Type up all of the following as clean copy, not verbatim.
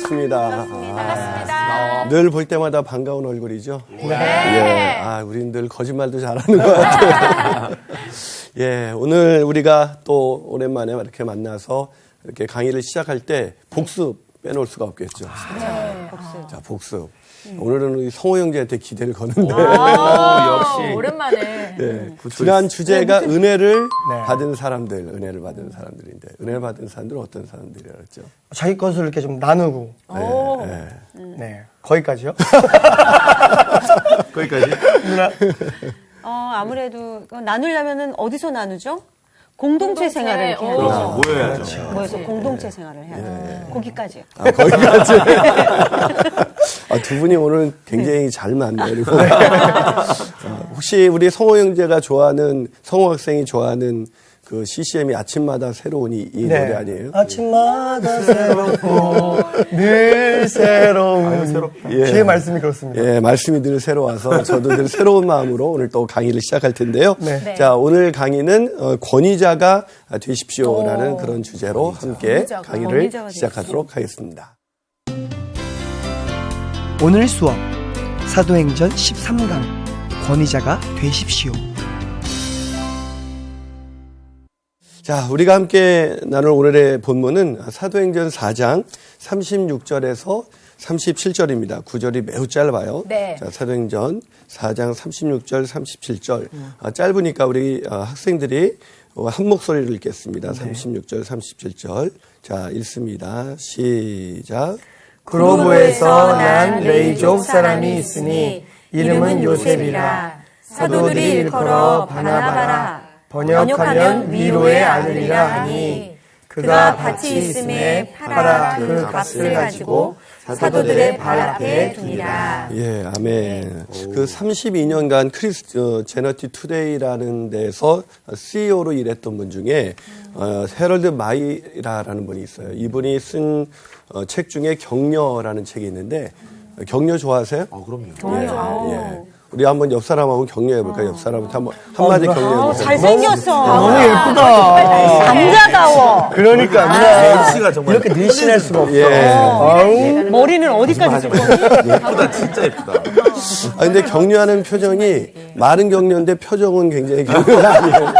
반갑습니다. 반갑습니다. 늘 볼 때마다 반가운 얼굴이죠. 네. 예, 우린 늘 거짓말도 잘하는 것 같아요. 예, 오늘 우리가 또 오랜만에 이렇게 만나서 이렇게 강의를 시작할 때 복습 빼놓을 수가 없겠죠. 네, 복습. 자, 복습. 오늘은 우리 성호 형제한테 기대를 거는데. 역시. 오랜만에. 네, 지난 주제가 은혜를 받은 사람들, 은혜를 받은 사람들인데, 은혜를 받은 사람들은 어떤 사람들이라고 했죠? 자기 것을 이렇게 좀 나누고. 네. 거기까지요? 거기까지? 누나. 아무래도 나누려면은 어디서 나누죠? 공동체 생활을 이렇게 그렇죠. 모여야죠. 모여서 공동체 생활을 해야 돼요. 거기까지요. 거기까지. 두 분이 오늘 굉장히 잘 맞네요. 그리고 혹시 우리 성호 형제가 좋아하는, 성호 학생이 좋아하는 그 CCM이 아침마다 새로운 이 노래 아니에요? 아침마다 새롭고 늘 새로운. 뒤에 말씀이 그렇습니다. 예, 말씀이 늘 새로워서 저도 늘 새로운 마음으로 오늘 또 강의를 시작할 텐데요. 네. 자, 오늘 강의는 권위자가 되십시오라는 그런 주제로 함께 강의를 시작하도록 하겠습니다. 오늘 수업 사도행전 13강 권위자가 되십시오. 자, 우리가 함께 나눌 오늘의 본문은 사도행전 4장 36절에서 37절입니다. 구절이 매우 짧아요. 네. 자, 사도행전 4장 36절, 37절. 짧으니까 우리 학생들이 한 목소리를 읽겠습니다. 36절, 37절. 자, 읽습니다. 시작. 그로부에서 난 레이족 사람이 있으니 이름은 요셉이라. 사도들이 일컬어 바나바라. 번역하면 위로의 아들이라 하니 그가 밭이 있음에 팔아 그 값을 가지고 사도들의 발 앞에 두니라. 예, 아멘. 그 32년간 제너티 투데이라는 데서 CEO로 일했던 분 중에 헤럴드 마이라라는 분이 있어요. 이분이 쓴 책 중에 격려라는 책이 있는데 격려 좋아하세요? 그럼요. 격려. 예. 우리 한번 옆 사람하고 격려해볼까요? 옆 사람한테 한마디 격려해보세요. 잘생겼어. 너무 예쁘다. 남자다워. 그러니까 누나 MC가 정말 이렇게 늘씬할 수가 없어. 예. 머리는 어디까지 좀 예쁘다, 진짜 예쁘다. 근데 격려하는 표정이 말은 격려인데 표정은 굉장히 격려가 아니에요.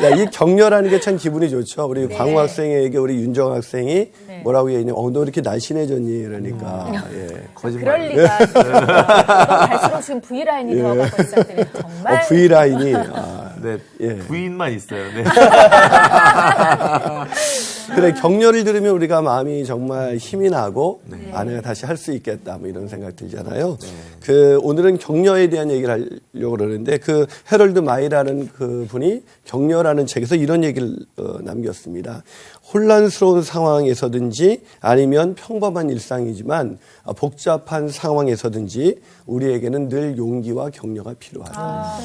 야, 이 격려라는 게 참 기분이 좋죠. 우리 광우 학생에게 우리 윤정 학생이 뭐라고 얘기했냐. 너 이렇게 날씬해졌니? 그러니까. 예. 그럴 리가. 갈수록 지금 V라인이 되어가고 있어요. 정말. V라인이. 네, 예. 부인만 있어요. 네. 그래, 격려를 들으면 우리가 마음이 정말 힘이 나고, 내가 다시 할 수 있겠다, 뭐 이런 생각 들잖아요. 오늘은 격려에 대한 얘기를 하려고 그러는데, 헤럴드 마이라는 그 분이 격려라는 책에서 이런 얘기를 남겼습니다. 혼란스러운 상황에서든지 아니면 평범한 일상이지만 복잡한 상황에서든지 우리에게는 늘 용기와 격려가 필요하다.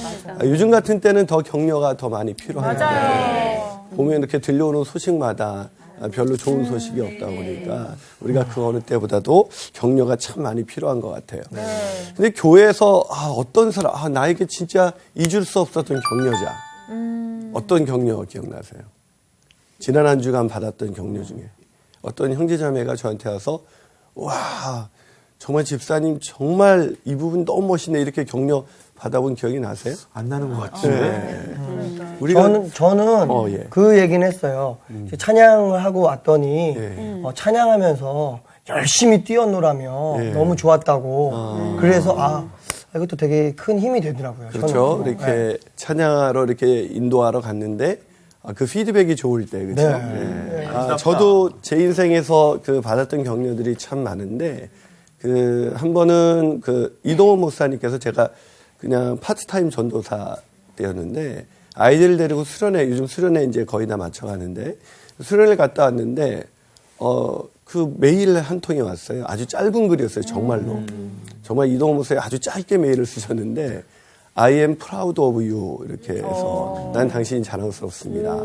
요즘 같은 때는 더 격려가 더 많이 필요하다. 보면 이렇게 들려오는 소식마다 별로 좋은 소식이 없다 보니까 우리가 그 어느 때보다도 격려가 참 많이 필요한 것 같아요. 근데 교회에서 어떤 사람, 나에게 진짜 잊을 수 없었던 격려자. 어떤 격려 기억나세요? 지난 한 주간 받았던 격려 중에 어떤 형제자매가 저한테 와서 와, 정말 집사님 정말 이 부분 너무 멋있네 이렇게 격려 받아본 기억이 나세요? 안 나는 것 같은데. 저는 예. 그 얘기는 했어요. 찬양을 하고 왔더니 찬양하면서 열심히 뛰어노라며 너무 좋았다고. 그래서 이것도 되게 큰 힘이 되더라고요. 그렇죠. 저는. 이렇게 찬양하러 이렇게 인도하러 갔는데 그 피드백이 좋을 때, 그렇죠. 네. 저도 제 인생에서 받았던 격려들이 참 많은데 한 번은 이동원 목사님께서 제가 그냥 파트타임 전도사 때였는데 아이들을 데리고 수련회, 요즘 수련회 이제 거의 다 맞춰가는데 수련회를 갔다 왔는데 메일 한 통이 왔어요. 아주 짧은 글이었어요. 정말로. 정말 이동원 목사님이 아주 짧게 메일을 쓰셨는데 I am proud of you 이렇게 해서 난 당신이 자랑스럽습니다.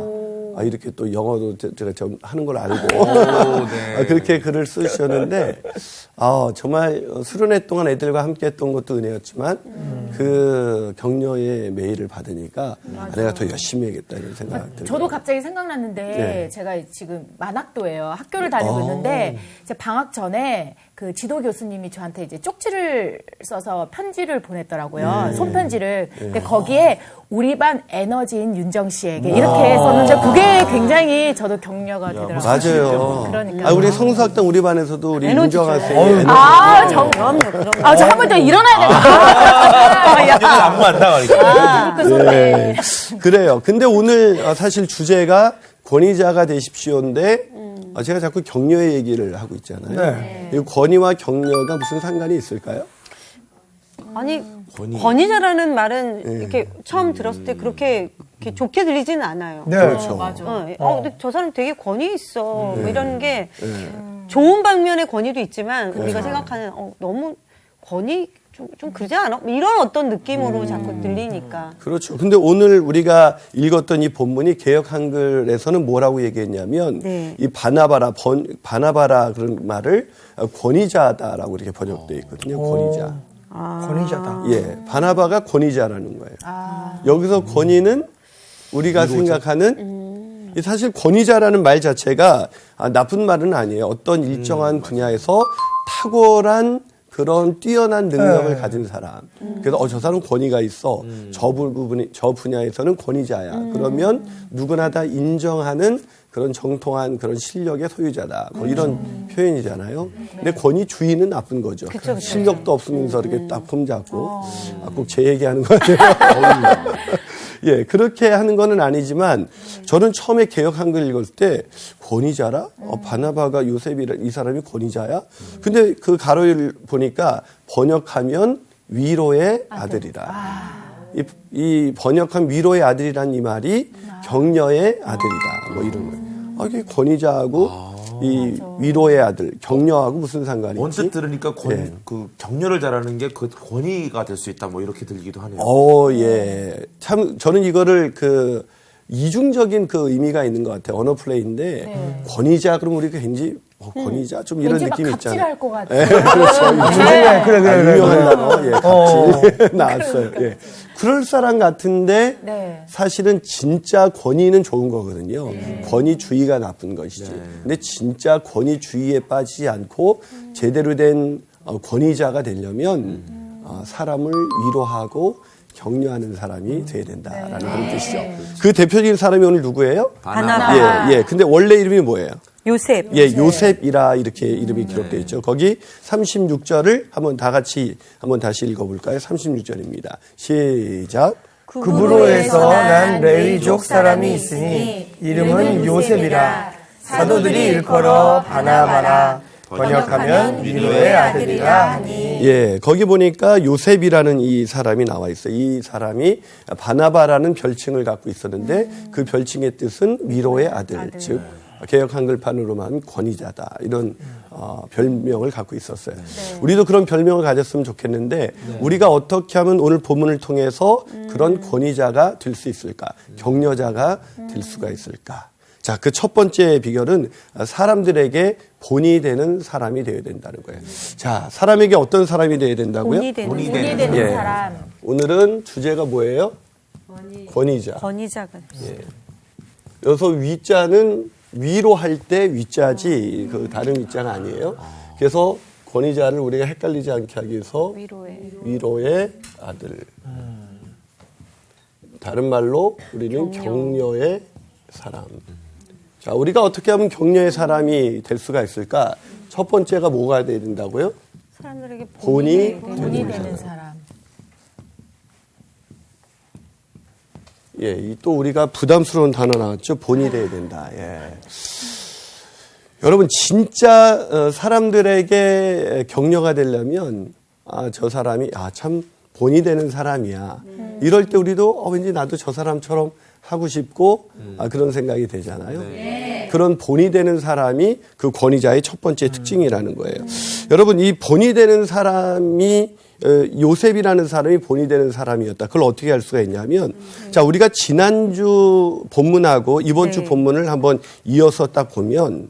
이렇게 또 영어도 제가 좀 하는 걸 알고 그렇게 글을 쓰셨는데 정말 수련회 동안 애들과 함께 했던 것도 은혜였지만 그 격려의 메일을 받으니까 내가 더 열심히 해야겠다 이런 생각 들어요. 저도 갑자기 생각났는데 네. 제가 지금 만학도예요. 학교를 다니고 있는데 이제 방학 전에 그 지도 교수님이 저한테 이제 쪽지를 써서 편지를 보냈더라고요. 손편지를. 근데 거기에 우리 반 에너지인 윤정 씨에게 이렇게 썼는데 그게 굉장히 저도 격려가 되더라고요. 맞아요. 그러니까. 우리 성수학당 우리 반에서도 우리 에너지죠. 윤정아 쌤이 그럼요. 저 한 번 더 일어나야 되나? 안무 안 나가니까. 네. 그래요. 근데 오늘 사실 주제가 권위자가 되십시오인데 제가 자꾸 격려의 얘기를 하고 있잖아요. 네. 이 권위와 격려가 무슨 상관이 있을까요? 아니, 권위자라는 말은 이렇게 처음 들었을 때 그렇게 좋게 들리지는 않아요. 네. 그렇죠. 맞아. 근데 저 사람 되게 권위 있어. 뭐 이런 게 좋은 방면의 권위도 있지만 우리가 생각하는 너무 권위 좀 그러지 않아? 이런 어떤 느낌으로 자꾸 들리니까. 그렇죠. 근데 오늘 우리가 읽었던 이 본문이 개역 한글에서는 뭐라고 얘기했냐면 네. 이 바나바라 그런 말을 권위자다라고 이렇게 번역되어 있거든요. 권위자. 권위자다. 예, 바나바가 권위자라는 거예요. 여기서 권위는 우리가 생각하는 사실 권위자라는 말 자체가 나쁜 말은 아니에요. 어떤 일정한 분야에서 탁월한 그런 뛰어난 능력을 가진 사람. 그래서 저 사람은 권위가 있어. 저 분야에서는 권위자야. 그러면 누구나 다 인정하는 그런 정통한 그런 실력의 소유자다. 뭐 이런 표현이잖아요. 근데 권위주의는 나쁜 거죠. 그쵸. 실력도 없으면서 이렇게 딱 폼잡고 꼭 제 얘기하는 거 아니에요? 예, 그렇게 하는 거는 아니지만 저는 처음에 개역 한글 읽을 때 권위자라? 바나바가 요셉이라 이 사람이 권위자야? 근데 그 가로를 보니까 번역하면 위로의 아들이라. 이 번역한 위로의 아들이란 이 말이 격려의 아들이다. 뭐 이런 거예요. 이게 권위자하고 이 위로의 아들, 격려하고 무슨 상관이 있지? 언뜻 들으니까 그 격려를 잘하는 게 그 권위가 될 수 있다 뭐 이렇게 들리기도 하네요. 예. 참 저는 이거를 그 이중적인 그 의미가 있는 것 같아요. 언어 플레이인데 권위자 그러면 우리가 왠지 권위자 좀 이런 왠지 막 느낌이 있잖아요. 갑질할 것 같아. 예, 그렇죠. 그래. 유명한 단어, 예, 갑질 나왔어요. 예. 그럴 사람 같은데 네. 사실은 진짜 권위는 좋은 거거든요. 권위주의가 나쁜 것이지. 근데 진짜 권위주의에 빠지지 않고 제대로 된 권위자가 되려면 사람을 위로하고 격려하는 사람이 돼야 된다라는 그런 뜻이죠. 그 대표적인 사람이 오늘 누구예요? 바나바. 예. 근데 원래 이름이 뭐예요? 요셉. 예, 요셉이라 이렇게 이름이 기록되어 있죠. 거기 36절을 한번 다 같이 한번 다시 읽어볼까요? 36절입니다. 시작. 그브로에서 난 레위족 사람이 있으니 이름은 요셉이라. 사도들이 일컬어 바나바라. 번역하면 위로의 아들이라 하니. 예, 거기 보니까 요셉이라는 이 사람이 나와 있어요. 이 사람이 바나바라는 별칭을 갖고 있었는데 그 별칭의 뜻은 위로의 아들. 즉 개역 한글판으로만 권위자다 이런 별명을 갖고 있었어요. 우리도 그런 별명을 가졌으면 좋겠는데 우리가 어떻게 하면 오늘 본문을 통해서 그런 권위자가 될 수 있을까? 격려자가 될 수가 있을까? 자, 그 첫 번째 비결은 사람들에게 본이 되는 사람이 되어야 된다는 거예요. 자, 사람에게 어떤 사람이 되어야 된다고요? 본이 되는 본이 되는 예. 사람. 오늘은 주제가 뭐예요? 권위자. 권위자가. 여기서 위자는 위로 할 때 위자지 그 다른 위자가 아니에요. 그래서 권위자를 우리가 헷갈리지 않게 하기 위해서 위로의 아들. 다른 말로 우리는 격려의 사람. 자, 우리가 어떻게 하면 격려의 사람이 될 수가 있을까? 첫 번째가 뭐가 돼야 된다고요? 사람들에게 본이 되는 사람. 예, 또 우리가 부담스러운 단어 나왔죠. 본이 돼야 된다. 예. 여러분 진짜 사람들에게 격려가 되려면 저 사람이 참 본이 되는 사람이야. 이럴 때 우리도 왠지 나도 저 사람처럼 하고 싶고 그런 생각이 되잖아요. 그런 본이 되는 사람이 그 권위자의 첫 번째 특징이라는 거예요. 여러분 이 본이 되는 사람이 요셉이라는 사람이 본이 되는 사람이었다. 그걸 어떻게 알 수가 있냐면 자 우리가 지난주 본문하고 이번 주 본문을 한번 이어서 딱 보면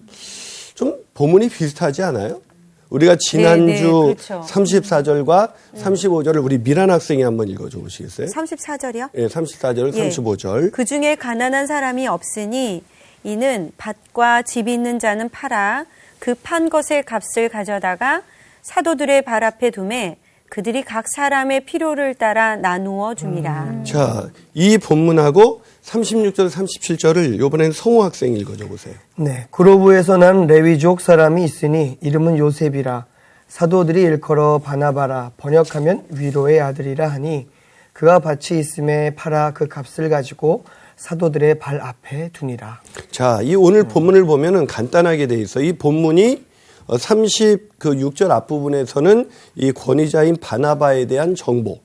좀 본문이 비슷하지 않아요? 우리가 지난주 네, 그렇죠. 34절과 35절을 우리 미란 학생이 한번 읽어줘 보시겠어요? 34절이요? 예, 34절, 예. 35절. 그 중에 가난한 사람이 없으니 이는 밭과 집 있는 자는 팔아 그 판 것의 값을 가져다가 사도들의 발 앞에 두매 그들이 각 사람의 필요를 따라 나누어 줍니다. 자, 이 본문하고 36절, 37절을 이번엔 성우 학생이 읽어줘 보세요. 네, 그로브에서 난 레위족 사람이 있으니 이름은 요셉이라 사도들이 일컬어 바나바라 번역하면 위로의 아들이라 하니 그가 밭이 있음에 팔아 그 값을 가지고 사도들의 발 앞에 두니라. 자, 이 오늘 본문을 보면은 간단하게 돼 있어. 이 본문이 36절 앞부분에서는 이 권위자인 바나바에 대한 정보,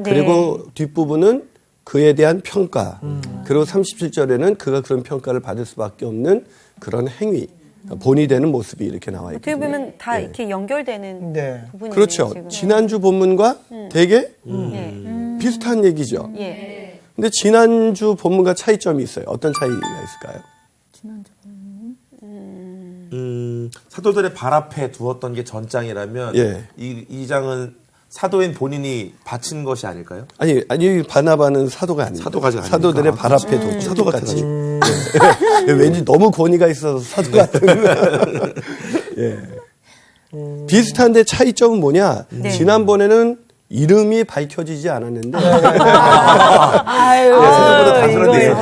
그리고 뒷부분은 그에 대한 평가, 그리고 37절에는 그가 그런 평가를 받을 수밖에 없는 그런 행위, 본이 되는 모습이 이렇게 나와 어떻게 있거든요. 보면 다 이렇게 연결되는 네. 부분이네요. 그렇죠. 지금. 지난주 본문과 되게 예. 비슷한 얘기죠. 예. 근데 지난주 본문과 차이점이 있어요. 어떤 차이가 있을까요? 사도들의 발 앞에 두었던 게 전장이라면 예. 이 장은 사도인 본인이 바친 것이 아닐까요? 아니 바나바는 사도가 아니에요. 사도가 아니니까. 사도들의 발 앞에 두고 사도 똑같이. 예. 왠지 너무 권위가 있어서 사도 같은. 예. 비슷한데 차이점은 뭐냐? 지난번에는 이름이 밝혀지지 않았는데 아유, 생각보다 다 이거, 그러네요.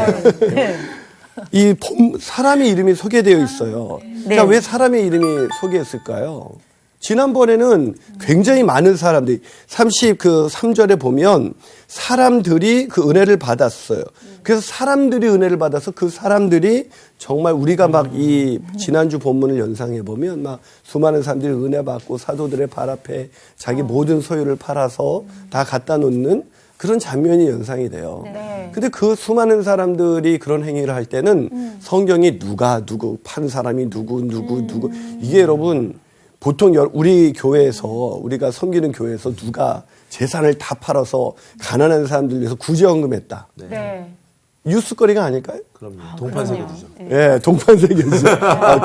이 사람의 이름이 소개되어 있어요. 네. 자, 왜 사람의 이름이 소개했을까요? 지난번에는 굉장히 많은 사람들이 33절에 보면 사람들이 그 은혜를 받았어요. 그래서 사람들이 은혜를 받아서 그 사람들이 정말 우리가 막 이 지난주 본문을 연상해 보면 막 수많은 사람들이 은혜 받고 사도들의 발 앞에 자기 모든 소유를 팔아서 다 갖다 놓는 그런 장면이 연상이 돼요. 근데 그 수많은 사람들이 그런 행위를 할 때는 성경이 누구 판 사람이 누구 이게 여러분 보통 우리 교회에서 우리가 섬기는 교회에서 누가 재산을 다 팔아서 가난한 사람들 위해서 구제헌금했다. 네. 뉴스거리가 아닐까요? 그럼요. 동판 새겨주죠. 예, 동판세계죠.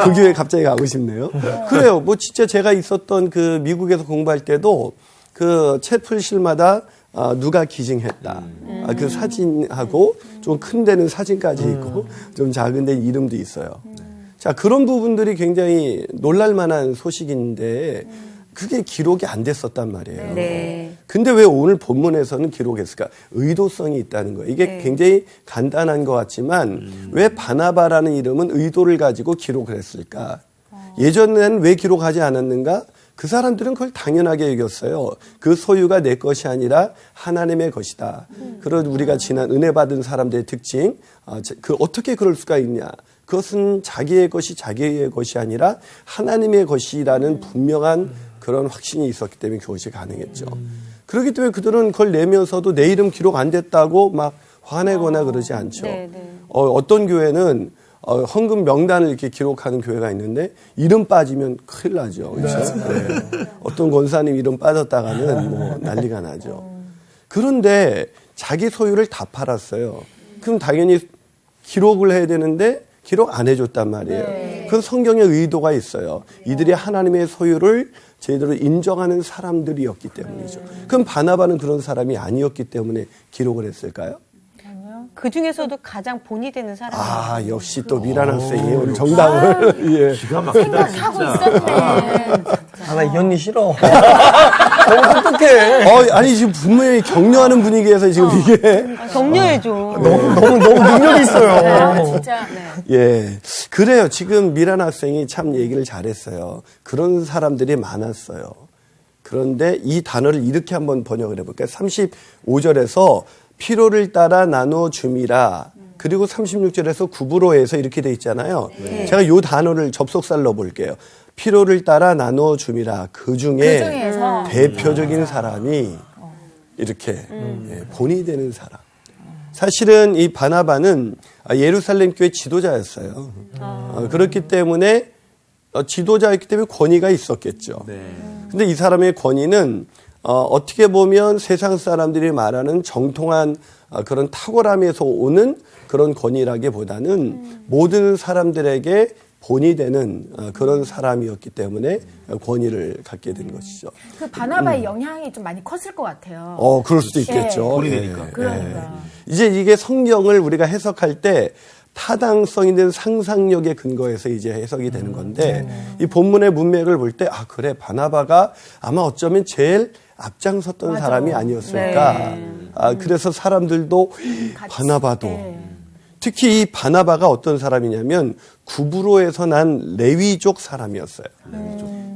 그 교회 갑자기 가고 싶네요. 그래요. 뭐 진짜 제가 있었던 그 미국에서 공부할 때도 그 채플실마다 누가 기증했다. 그 사진하고 좀 큰 데는 사진까지 있고 좀 작은 데는 이름도 있어요. 자, 그런 부분들이 굉장히 놀랄만한 소식인데 그게 기록이 안 됐었단 말이에요. 네. 근데 왜 오늘 본문에서는 기록했을까? 의도성이 있다는 거예요. 이게 굉장히 간단한 것 같지만 왜 바나바라는 이름은 의도를 가지고 기록을 했을까? 예전에는 왜 기록하지 않았는가? 그 사람들은 그걸 당연하게 여겼어요. 그 소유가 내 것이 아니라 하나님의 것이다. 그런 우리가 지난 은혜 받은 사람들의 특징, 어떻게 그럴 수가 있냐? 그것은 자기의 것이 아니라 하나님의 것이라는 분명한 그런 확신이 있었기 때문에 그것이 가능했죠. 그렇기 때문에 그들은 그걸 내면서도 내 이름 기록 안 됐다고 막 화내거나 그러지 않죠. 네, 네. 어떤 교회는 헌금 명단을 이렇게 기록하는 교회가 있는데 이름 빠지면 큰일 나죠. 그렇죠? 네. 어떤 권사님 이름 빠졌다가는 뭐 난리가 나죠. 그런데 자기 소유를 다 팔았어요. 그럼 당연히 기록을 해야 되는데 기록 안 해줬단 말이에요. 그건 성경의 의도가 있어요. 이들이 하나님의 소유를 제대로 인정하는 사람들이었기 때문이죠. 그럼 바나바는 그런 사람이 아니었기 때문에 기록을 했을까요? 그 중에서도 가장 본이 되는 사람이. 아, 역시 또 미란 학생이 오늘 정답을. 예. 기가 막히다. 생각하고 있었네. 나 이 언니 싫어. 너무 똑똑해. 아니, 지금 분명히 격려하는 분위기에서 지금 이게. 격려해줘. 너무 능력이 있어요. 아, 진짜. 예. 그래요. 지금 미란 학생이 참 얘기를 잘했어요. 그런 사람들이 많았어요. 그런데 이 단어를 이렇게 한번 번역을 해볼까요? 35절에서 필요를 따라 나누어 줌이라. 그리고 36절에서 구부로 해서 이렇게 돼 있잖아요. 제가 이 단어를 접속사를 넣어볼게요. 필요를 따라 나누어 줌이라. 그 중에서 대표적인 사람이 이렇게 본이 되는 사람. 사실은 이 바나바는 예루살렘 교회 지도자였어요. 그렇기 때문에 지도자였기 때문에 권위가 있었겠죠. 근데 이 사람의 권위는 어떻게 보면 세상 사람들이 말하는 정통한 그런 탁월함에서 오는 그런 권위라기보다는 모든 사람들에게 본이 되는 그런 사람이었기 때문에 권위를 갖게 된 것이죠. 그 바나바의 영향이 좀 많이 컸을 것 같아요. 그럴 수도 있겠죠. 본이 되니까. 그러니까. 이제 이게 성경을 우리가 해석할 때 타당성 있는 상상력에 근거해서 이제 해석이 되는 건데 이 본문의 문맥을 볼 때 그래 바나바가 아마 어쩌면 제일 앞장섰던 맞아. 사람이 아니었을까. 네. 그래서 사람들도 바나바도 특히 이 바나바가 어떤 사람이냐면 구브로에서 난 레위족 사람이었어요.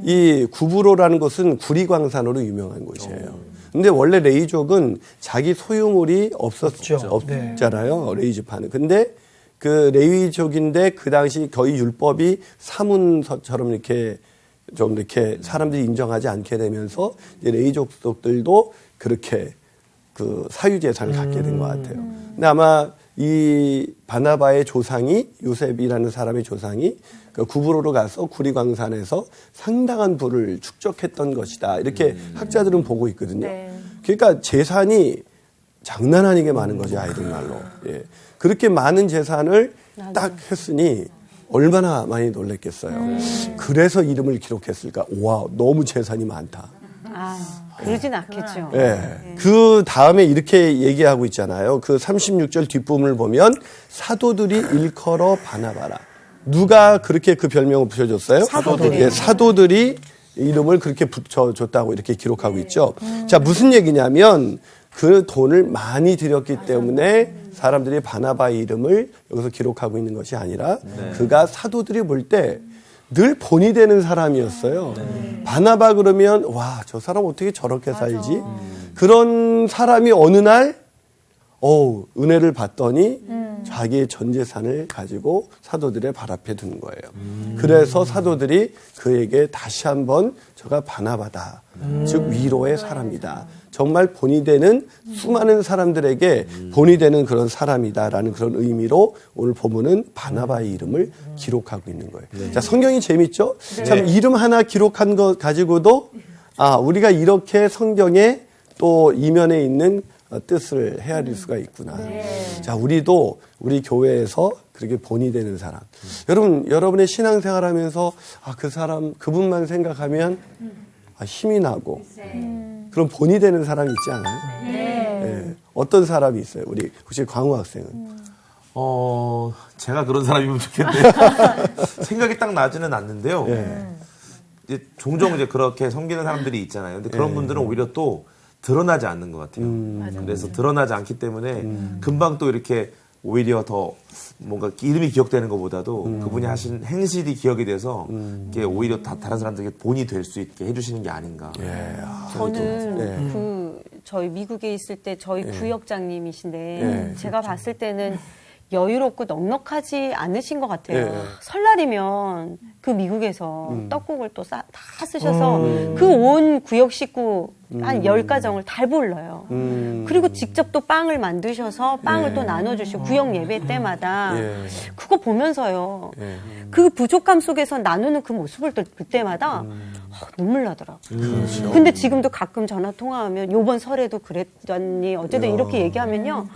이 구브로라는 곳은 구리광산으로 유명한 곳이에요. 근데 원래 레위족은 자기 소유물이 없었잖아요. 레위족파는. 근데 그 레위족인데 그 당시 거의 율법이 사문서처럼 이렇게 좀 이렇게 사람들이 인정하지 않게 되면서 이제 레위족들도 그렇게 그 사유재산을 갖게 된 것 같아요. 근데 아마 이 바나바의 조상이 요셉이라는 사람의 조상이 그 구브로로 가서 구리광산에서 상당한 부를 축적했던 것이다. 이렇게 학자들은 보고 있거든요. 네. 그러니까 재산이 장난 아니게 많은 거죠, 아이들 말로. 예. 그렇게 많은 재산을 딱 했으니 얼마나 많이 놀랬겠어요. 그래서 이름을 기록했을까? 와, 너무 재산이 많다. 그러진 않겠죠. 예. 그 다음에 이렇게 얘기하고 있잖아요. 그 36절 뒷부분을 보면 사도들이 일컬어 바나바라. 누가 그렇게 그 별명을 붙여줬어요? 사도들이요. 예, 사도들이 이름을 그렇게 붙여줬다고 이렇게 기록하고 있죠. 자, 무슨 얘기냐면 그 돈을 많이 들였기 때문에 사람들이 바나바의 이름을 여기서 기록하고 있는 것이 아니라 그가 사도들이 볼 때 늘 본이 되는 사람이었어요. 바나바 그러면 와, 저 사람 어떻게 저렇게 살지? 그런 사람이 어느 날 은혜를 받더니 자기의 전 재산을 가지고 사도들의 발 앞에 두는 거예요. 그래서 사도들이 그에게 다시 한번 저가 바나바다. 즉 위로의 사람이다. 정말 본이 되는 수많은 사람들에게 본이 되는 그런 사람이다라는 그런 의미로 오늘 본문은 바나바의 이름을 기록하고 있는 거예요. 자, 성경이 재밌죠? 참 이름 하나 기록한 것 가지고도 우리가 이렇게 성경에 또 이면에 있는 뜻을 헤아릴 수가 있구나. 자, 우리도 우리 교회에서 그렇게 본이 되는 사람. 여러분의 신앙생활 하면서 그 사람, 그분만 생각하면 힘이 나고 그런 본이 되는 사람이 있지 않아요? 네. 어떤 사람이 있어요? 우리 혹시 광우 학생은? 제가 그런 사람이면 좋겠네요. 생각이 딱 나지는 않는데요. 이제 종종 이제 그렇게 섬기는 사람들이 있잖아요. 근데 그런 분들은 오히려 또 드러나지 않는 것 같아요. 그래서 드러나지 않기 때문에 금방 또 이렇게 오히려 더 뭔가 이름이 기억되는 것보다도 그분이 하신 행실이 기억이 돼서 이게 오히려 다른 사람들에게 본이 될 수 있게 해주시는 게 아닌가. 저는 저희 미국에 있을 때 저희 구역장님이신데 제가 봤을 때는 여유롭고 넉넉하지 않으신 것 같아요. 설날이면 그 미국에서 떡국을 또 다 쓰셔서 그 온 구역 식구 한 10가정을 다 불러요. 그리고 직접 또 빵을 만드셔서 빵을 또 나눠주시고 구역 예배 때마다 그거 보면서요. 그 부족함 속에서 나누는 그 모습을 볼 때마다 눈물 나더라고요. 근데 지금도 가끔 전화 통화하면 요번 설에도 그랬더니 어쨌든 이렇게 얘기하면요.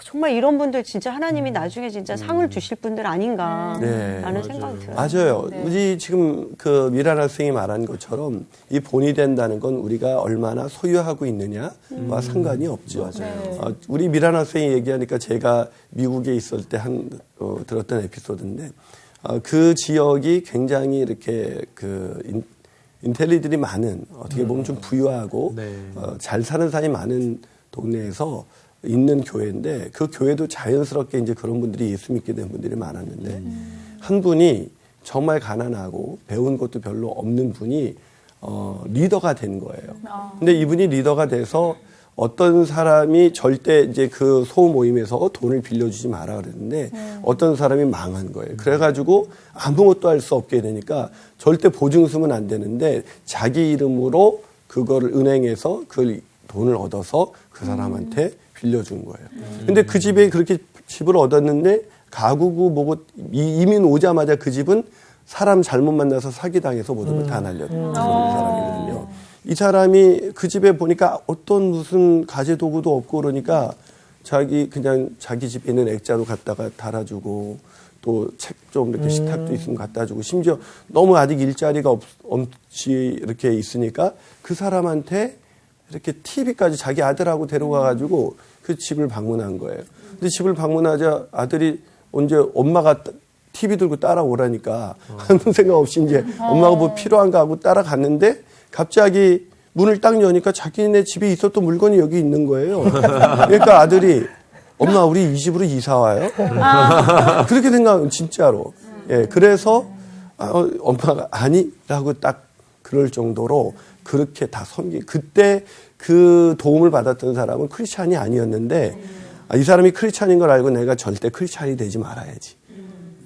정말 이런 분들 진짜 하나님이 나중에 진짜 상을 주실 분들 아닌가라는 생각이 들어요. 맞아요. 우리 지금 그 미란 학생이 말한 것처럼 이 본이 된다는 건 우리가 얼마나 소유하고 있느냐와 상관이 없죠. 우리 미란 학생이 얘기하니까 제가 미국에 있을 때 들었던 에피소드인데 그 지역이 굉장히 이렇게 인텔리들이 많은 어떻게 보면 좀 부유하고 잘 사는 사람이 많은 동네에서 있는 교회인데 그 교회도 자연스럽게 이제 그런 분들이 예수 믿게 된 분들이 많았는데 한 분이 정말 가난하고 배운 것도 별로 없는 분이 리더가 된 거예요. 근데 이분이 리더가 돼서 어떤 사람이 절대 이제 그 소모임에서 돈을 빌려주지 마라 그랬는데 어떤 사람이 망한 거예요. 그래가지고 아무것도 할 수 없게 되니까 절대 보증 쓰면 안 되는데 자기 이름으로 그거를 은행에서 그 돈을 얻어서 그 사람한테 빌려준 거예요. 근데 그 집에 그렇게 집을 얻었는데 가구고 뭐고 이민 오자마자 그 집은 사람 잘못 만나서 사기당해서 모든 걸 다 날렸던 사람이거든요. 이 사람이 그 집에 보니까 어떤 무슨 가재도구도 없고 그러니까 자기 집에 있는 액자로 갖다가 달아주고 또 또 책 좀 이렇게 식탁도 있으면 갖다 주고 심지어 너무 아직 일자리가 없이 이렇게 있으니까 그 사람한테 이렇게 TV까지 자기 아들하고 데려가가지고 그 집을 방문한 거예요. 근데 집을 방문하자 아들이 언제 엄마가 TV 들고 따라오라니까 아무 생각 없이 이제 엄마가 뭐 필요한가 하고 따라갔는데 갑자기 문을 딱 여니까 자기네 집에 있었던 물건이 여기 있는 거예요. 그러니까 아들이 엄마 우리 이 집으로 이사 와요? 그렇게 생각하면 진짜로. 예, 그래서 엄마가 아니라고 딱 그럴 정도로 그렇게 다 그때 그 도움을 받았던 사람은 크리스찬이 아니었는데 이 사람이 크리스찬인 걸 알고 내가 절대 크리스찬이 되지 말아야지.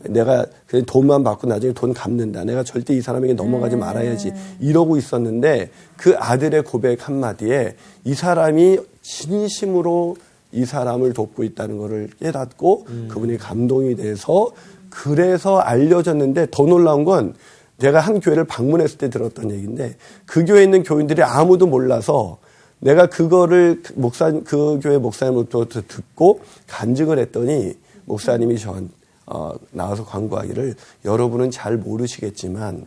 내가 그냥 돈만 받고 나중에 돈 갚는다. 내가 절대 이 사람에게 넘어가지 말아야지. 이러고 있었는데 그 아들의 고백 한마디에 이 사람이 진심으로 이 사람을 돕고 있다는 것을 깨닫고 그분이 감동이 돼서 그래서 알려졌는데 더 놀라운 건 제가 한 교회를 방문했을 때 들었던 얘기인데 그 교회에 있는 교인들이 아무도 몰라서 내가 그거를 그 교회 목사님으로부터 듣고 간증을 했더니 목사님이 나와서 광고하기를 여러분은 잘 모르시겠지만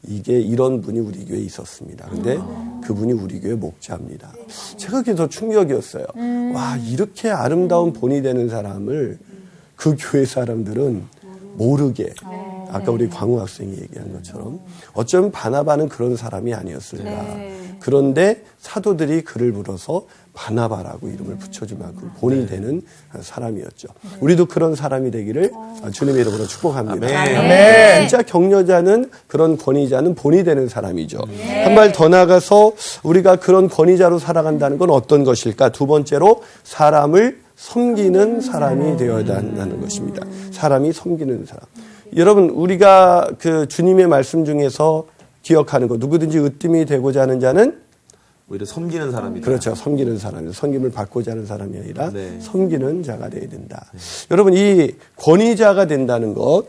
이게 이런 분이 우리 교회에 있었습니다. 근데 그분이 우리 교회 목자입니다. 제가 그게 더 충격이었어요. 와, 이렇게 아름다운 본이 되는 사람을 그 교회 사람들은 모르게 아까 우리 광우 학생이 얘기한 것처럼 어쩌면 바나바는 그런 사람이 아니었을까. 그런데 사도들이 그를 불러서 바나바라고 이름을 붙여줄 만큼 본이 되는 사람이었죠. 우리도 그런 사람이 되기를 주님의 이름으로 축복합니다. 아멘. 진짜 격려자는 그런 권위자는 본이 되는 사람이죠. 한 발 더 나가서 우리가 그런 권위자로 살아간다는 건 어떤 것일까? 두 번째로 사람을 섬기는 사람이 되어야 한다는 것입니다. 사람이 섬기는 사람. 여러분 우리가 그 주님의 말씀 중에서 기억하는 거 누구든지 으뜸이 되고자 하는 자는 오히려 섬기는 사람이다. 그렇죠. 섬기는 사람이 섬김을 받고자 하는 사람이 아니라 네. 섬기는 자가 되어야 된다. 여러분 이 권위자가 된다는 것,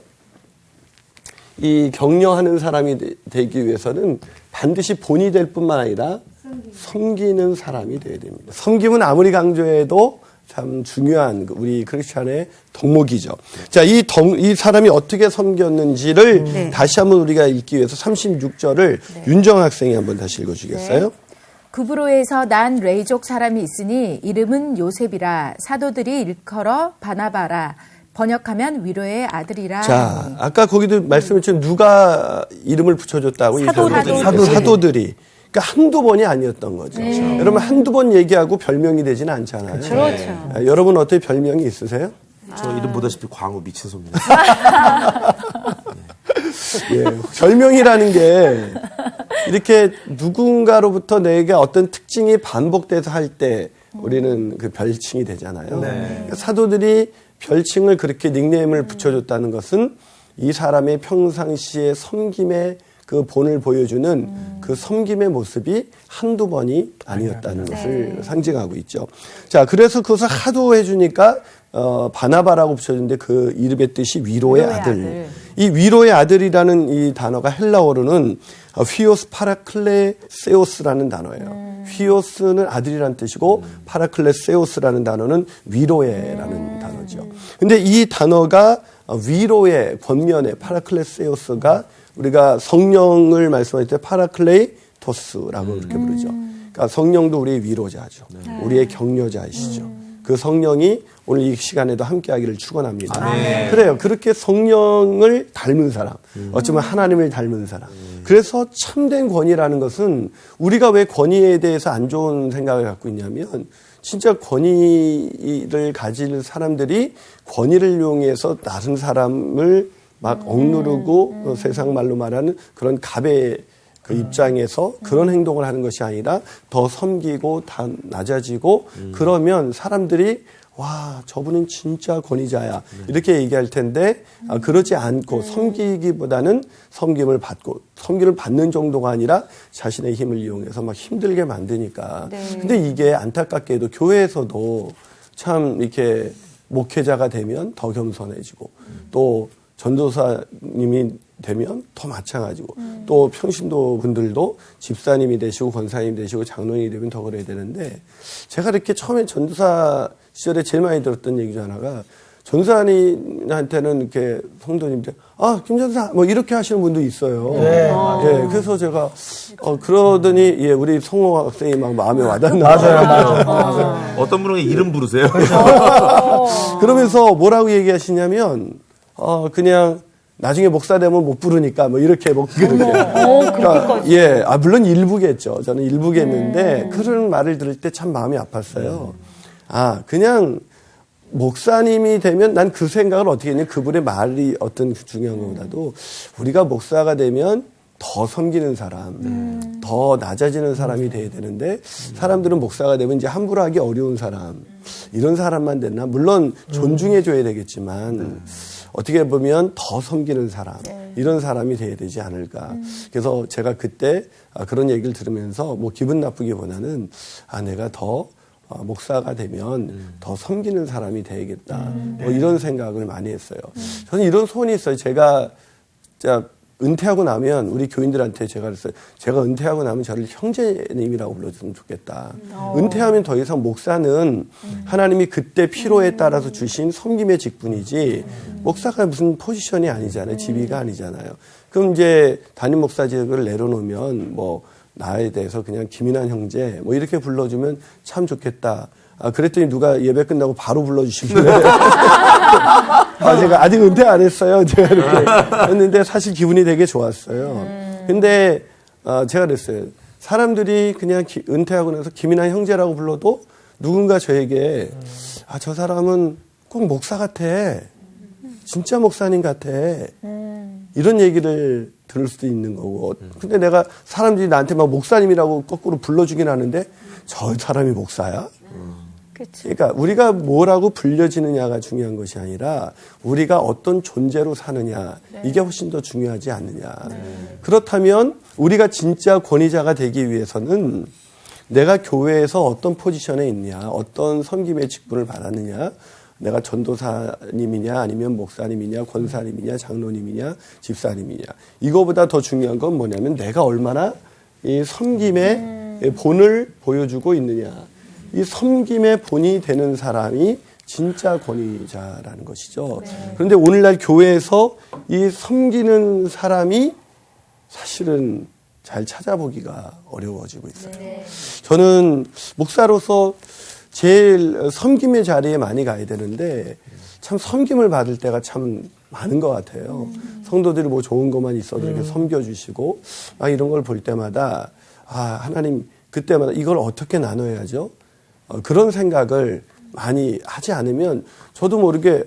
이 격려하는 사람이 되기 위해서는 반드시 본이 될 뿐만 아니라 섬기는 사람이 되어야 됩니다. 섬김은 아무리 강조해도 참 중요한 우리 크리스찬의 덕목이죠. 자, 이 사람이 어떻게 섬겼는지를 다시 한번 우리가 읽기 위해서 36절을 윤정 학생이 한번 다시 읽어주겠어요? 네. 구브로에서 난 레이족 사람이 있으니 이름은 요셉이라 사도들이 일컬어 바나바라 번역하면 위로의 아들이라. 자, 아까 거기도 말씀했지만 누가 이름을 붙여줬다고? 사도들이. 그러니까 한두 번이 아니었던 거죠. 여러분 한두 번 얘기하고 별명이 되지는 않잖아요. 그렇죠. 여러분 어떻게 별명이 있으세요? 저 이름 보다시피 광우 미친 소입니다. 예, 별명이라는 게 이렇게 누군가로부터 내가 어떤 특징이 반복돼서 할 때 우리는 그 별칭이 되잖아요. 그러니까 사도들이 별칭을 그렇게 닉네임을 붙여줬다는 것은 이 사람의 평상시의 섬김의 그 본을 보여주는 그 섬김의 모습이 한두 번이 아니었다는 것을 상징하고 있죠. 자, 그래서 그것을 하도 해주니까 바나바라고 붙여줬는데 그 이름의 뜻이 위로의 아들. 이 위로의 아들이라는 이 단어가 헬라어로는 휘오스 파라클레세오스라는 단어예요. 휘오스는 아들이라는 뜻이고 파라클레세오스라는 단어는 위로의라는 단어죠. 근데 이 단어가 위로의 권면의 파라클레세오스가 우리가 성령을 말씀할 때 파라클레이토스라고 이렇게 부르죠. 그러니까 성령도 우리의 위로자죠. 우리의 격려자이시죠. 그 성령이 오늘 이 시간에도 함께하기를 축원합니다. 그래요. 그렇게 성령을 닮은 사람, 어쩌면 하나님을 닮은 사람. 그래서 참된 권위라는 것은 우리가 왜 권위에 대해서 안 좋은 생각을 갖고 있냐면 진짜 권위를 가질 사람들이 권위를 이용해서 다른 사람을 막 억누르고 세상 말로 말하는 그런 갑의 그 입장에서 그런 행동을 하는 것이 아니라 더 섬기고 다 낮아지고 그러면 사람들이 와, 저분은 진짜 권위자야. 이렇게 얘기할 텐데 그러지 않고 섬기기보다는 섬김을 받고 섬김을 받는 정도가 아니라 자신의 힘을 이용해서 막 힘들게 만드니까. 근데 이게 안타깝게도 교회에서도 참 이렇게 목회자가 되면 더 겸손해지고 또 전도사님이 되면 더 마찬가지고 또 평신도 분들도 집사님이 되시고 권사님이 되시고 장로님이 되면 더 그래야 되는데 제가 이렇게 처음에 전도사 시절에 제일 많이 들었던 얘기 중 하나가 전사님한테는 이렇게 성도님들, 김 전사, 뭐 이렇게 하시는 분도 있어요. 예, 그래서 제가, 그러더니, 예, 우리 성호 학생이 막 마음에 와닿는 맞아요. 어떤 분은 이름 부르세요. 그러면서 뭐라고 얘기하시냐면, 그냥, 나중에 목사 되면 못 부르니까 뭐 이렇게 그러니까 예, 물론 일부겠죠. 저는 일부겠는데 그런 말을 들을 때 참 마음이 아팠어요. 그냥 목사님이 되면 난 그 생각을 어떻게 했냐면 그분의 말이 어떤 중요한 것보다도 우리가 목사가 되면 더 섬기는 사람, 더 낮아지는 사람이 돼야 되는데 사람들은 목사가 되면 이제 함부로 하기 어려운 사람, 이런 사람만 됐나? 물론 존중해줘야 되겠지만 어떻게 보면 더 섬기는 사람, 이런 사람이 돼야 되지 않을까. 그래서 제가 그때 그런 얘기를 들으면서 뭐 기분 나쁘기보다는 내가 더 목사가 되면 더 섬기는 사람이 되야겠다. 뭐 이런 생각을 많이 했어요. 저는 이런 소원이 있어요. 제가 은퇴하고 나면 우리 교인들한테 제가 그랬어요. 제가 은퇴하고 나면 저를 형제님이라고 불러줬으면 좋겠다. 은퇴하면 더 이상 목사는 하나님이 그때 필요에 따라서 주신 섬김의 직분이지 목사가 무슨 포지션이 아니잖아요. 지위가 아니잖아요. 그럼 이제 담임 목사직을 내려놓으면 뭐 나에 대해서 그냥 김인환 형제 뭐 이렇게 불러주면 참 좋겠다. 그랬더니 누가 예배 끝나고 바로 불러주시길래 제가 아직 은퇴 안 했어요. 제가 이렇게 했는데 사실 기분이 되게 좋았어요. 근데 제가 그랬어요. 사람들이 그냥 은퇴하고 나서 김인환 형제라고 불러도 누군가 저에게 저 사람은 꼭 목사 같아. 진짜 목사님 같아. 이런 얘기를 들을 수도 있는 거고. 근데 내가 사람들이 나한테 막 목사님이라고 거꾸로 불러주긴 하는데 저 사람이 목사야? 그러니까 우리가 뭐라고 불려지느냐가 중요한 것이 아니라 우리가 어떤 존재로 사느냐 이게 훨씬 더 중요하지 않느냐. 그렇다면 우리가 진짜 권위자가 되기 위해서는 내가 교회에서 어떤 포지션에 있냐, 어떤 섬김의 직분을 받았느냐, 내가 전도사님이냐 아니면 목사님이냐 권사님이냐 장로님이냐 집사님이냐, 이거보다 더 중요한 건 뭐냐면 내가 얼마나 이 섬김의 본을 보여주고 있느냐. 이 섬김의 본이 되는 사람이 진짜 권위자라는 것이죠. 그런데 오늘날 교회에서 이 섬기는 사람이 사실은 잘 찾아보기가 어려워지고 있어요. 저는 목사로서 제일 섬김의 자리에 많이 가야 되는데 참 섬김을 받을 때가 참 많은 것 같아요. 성도들이 뭐 좋은 것만 있어도 이렇게 섬겨주시고 이런 걸 볼 때마다 하나님 그때마다 이걸 어떻게 나눠야죠? 그런 생각을 많이 하지 않으면 저도 모르게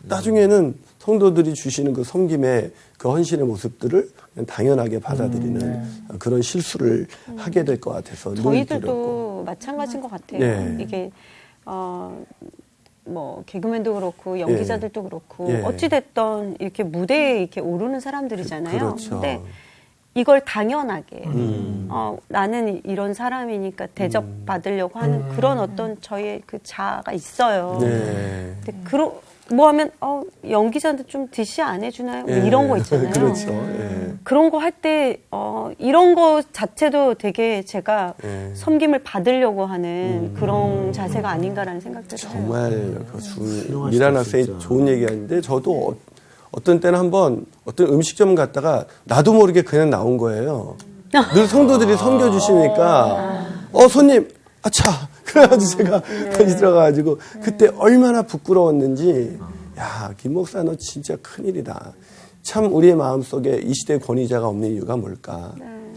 나중에는 성도들이 주시는 그 섬김의 그 헌신의 모습들을 그냥 당연하게 받아들이는 그런 실수를 하게 될 것 같아서 저희들도 마찬가지인 것 같아요. 이게 뭐 개그맨도 그렇고 연기자들도 그렇고 어찌 됐던 이렇게 무대에 이렇게 오르는 사람들이잖아요. 그렇죠. 근데 이걸 당연하게 나는 이런 사람이니까 대접받으려고 하는 그런 어떤 저의 그 자아가 있어요. 근데 뭐 하면 연기자한테 좀 디시 안 해주나요? 뭐 이런 거 있잖아요. 그렇죠. 그런 거 할 때 이런 거 자체도 되게 제가 섬김을 받으려고 하는 그런 자세가 아닌가라는 생각도 들어요. 정말 미란 학생이 좋은 얘기하는데 저도 어떤 때는 한번 어떤 음식점 갔다가 나도 모르게 그냥 나온 거예요. 늘 성도들이 섬겨주시니까 손님 아차 그래가지고 제가 다시 들어가가지고 그때 얼마나 부끄러웠는지 김 목사 너 진짜 큰일이다. 참 우리의 마음속에 이 시대 권위자가 없는 이유가 뭘까.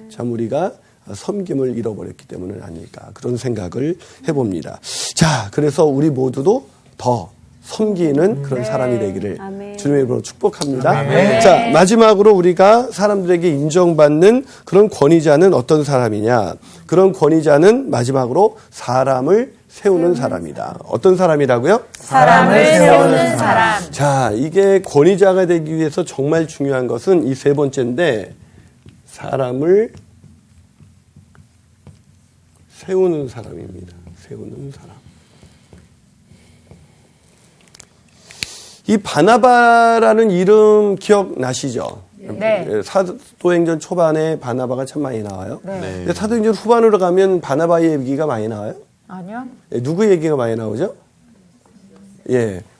참 우리가 섬김을 잃어버렸기 때문은 아닐까 그런 생각을 해봅니다. 자, 그래서 우리 모두도 더 섬기는 그런 사람이 되기를 주님의 이름으로 축복합니다. 자, 마지막으로 우리가 사람들에게 인정받는 그런 권위자는 어떤 사람이냐. 그런 권위자는 마지막으로 사람을 세우는 사람이다. 어떤 사람이라고요? 사람을 세우는 사람. 자, 이게 권위자가 되기 위해서 정말 중요한 것은 이 세 번째인데 사람을 세우는 사람입니다. 세우는 사람. 이 바나바라는 이름 기억나시죠? 네. 사도행전 초반에 바나바가 참 많이 나와요. 근데 사도행전 후반으로 가면 바나바의 얘기가 많이 나와요? 아니요. 누구 얘기가 많이 나오죠?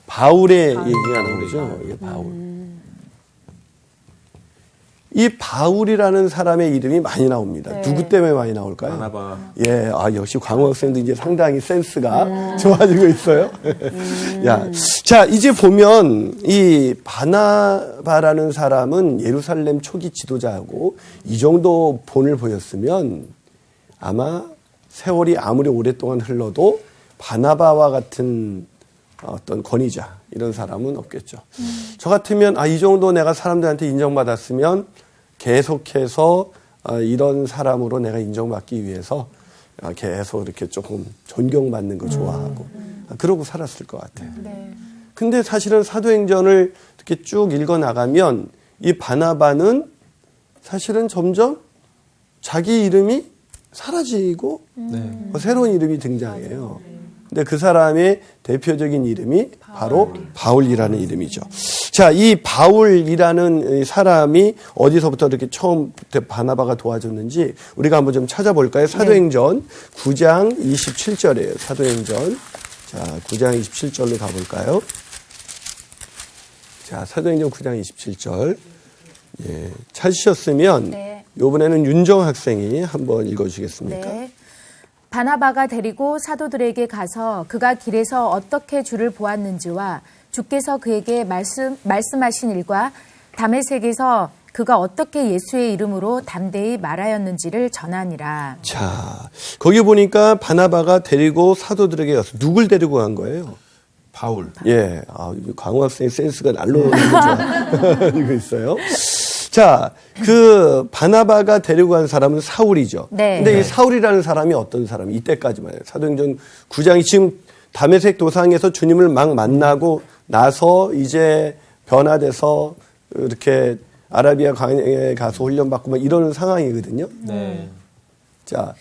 바울의 얘기가 나오죠. 예, 바울. 이 바울이라는 사람의 이름이 많이 나옵니다. 네. 누구 때문에 많이 나올까요? 바나바. 예, 역시 광호 학생도 이제 상당히 센스가 좋아지고 있어요. 야, 자, 이제 보면 이 바나바라는 사람은 예루살렘 초기 지도자하고 이 정도 본을 보였으면 아마 세월이 아무리 오랫동안 흘러도 바나바와 같은 어떤 권위자 이런 사람은 없겠죠. 저 같으면 이 정도 내가 사람들한테 인정받았으면 계속해서 이런 사람으로 내가 인정받기 위해서 계속 이렇게 조금 존경받는 거 좋아하고 그러고 살았을 것 같아요. 네. 근데 사실은 사도행전을 이렇게 쭉 읽어 나가면 이 바나바는 사실은 점점 자기 이름이 사라지고 새로운 이름이 등장해요. 근데 그 사람의 대표적인 이름이 바로 바울이라는 이름이죠. 자, 이 바울이라는 사람이 어디서부터 이렇게 처음부터 바나바가 도와줬는지 우리가 한번 좀 찾아볼까요? 사도행전 9장 27절이에요. 사도행전. 자, 9장 27절로 가볼까요? 자, 사도행전 9장 27절. 예, 찾으셨으면 네. 이번에는 윤정 학생이 한번 읽어주시겠습니까? 네. 바나바가 데리고 사도들에게 가서 그가 길에서 어떻게 주를 보았는지와 주께서 그에게 말씀하신 일과 다메섹에서 그가 어떻게 예수의 이름으로 담대히 말하였는지를 전하니라. 자, 거기 보니까 바나바가 데리고 사도들에게 가서 누굴 데리고 간 거예요? 바울. 예, 강호 학생의 센스가 날로 이거 있어요. 자, 그 바나바가 데리고 간 사람은 사울이죠. 네. 근데 이 사울이라는 사람이 어떤 사람이 이때까지만 해요. 사도행전 9장이 지금 다메섹 도상에서 주님을 막 만나고 나서 이제 변화돼서 이렇게 아라비아 광야에 가서 훈련받고 막 이러는 상황이거든요. 네. 자,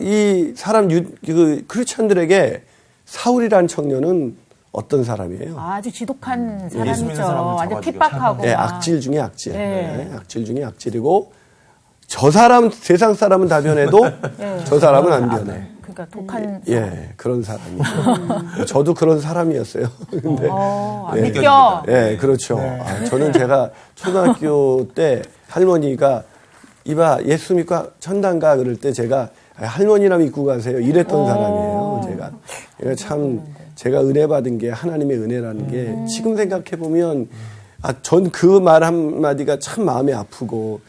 이 사람 그 크리스천들에게 사울이라는 청년은 어떤 사람이에요? 아주 지독한 예수 믿는 사람이죠. 사람을 완전 잡아주죠. 핍박하고. 예, 막. 악질 중에 악질. 네. 네, 악질 중에 악질이고 저 사람 세상 사람은 다 변해도 저 사람은 안 변해. 그러니까 독한. 예, 그런 사람이죠. 저도 그런 사람이었어요. 근데 안 예. 믿겨. 예, 그렇죠. 저는 제가 초등학교 때 할머니가 이봐 예수 믿고 천당 가 그럴 때 제가 할머니나 믿고 가세요. 이랬던 사람이에요. 제가 참 제가 은혜 받은 게 하나님의 은혜라는 게 지금 생각해 보면 전 그 말 한마디가 참 마음이 아프고